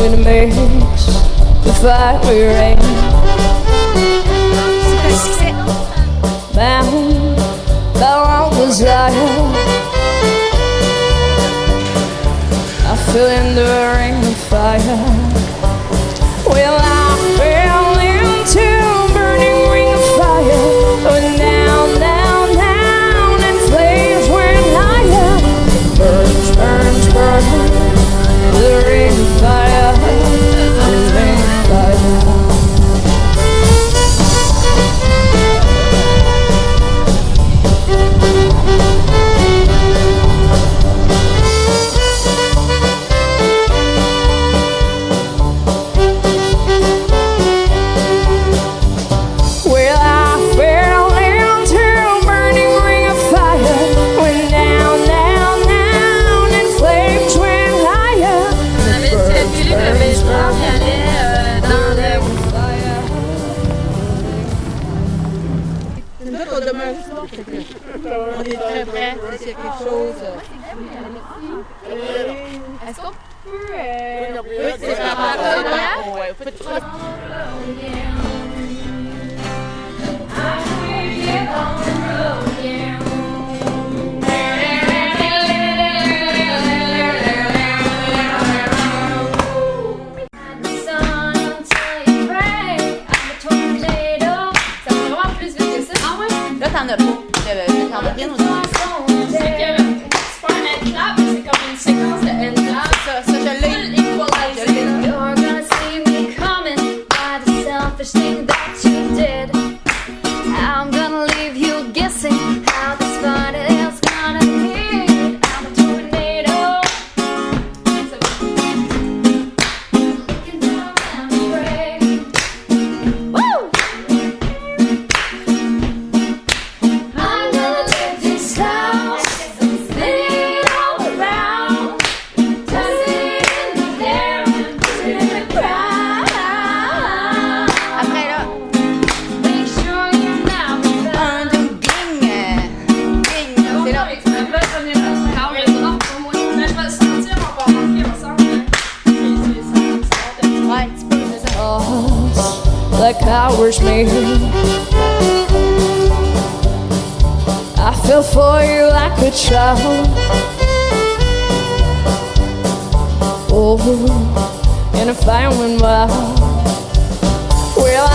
when it makes the fiery rain. Bound by all desire, I feel in the ring of fire. Well, I fell into a burning ring of fire. Oh, down, down, down, and flames went higher. Burns, burns, burns, the ring of fire, the ring of fire. On est très près, s'il y a quelque chose. Est-ce qu'on peut. Oui, c'est ça. Ouais, faut que Là, t'en as pas. T'en as rien au début. C'est pas un end clap, mais c'est comme une séquence de end clap. Ça, je l'ai. Je l'ai. You're gonna see me coming by the selfish thing that you did. I'm gonna leave you guessing how this fight is gonna be. I'm a tornado. Looking down and afraid. Woo! I'm gonna take this house, spin it all around, toss it in the air and put it in the ground. Après, là, Make sure you're not un, deux, ging. Ging. C'est là. Tu me fais comme les gens. Ah oui, non, pour moi. Mais je vais le sentir encore manquer ensemble. Ouais, un petit peu, c'est ça. Us like ours me. I feel for you like a child. Oh, and if I went wild, well,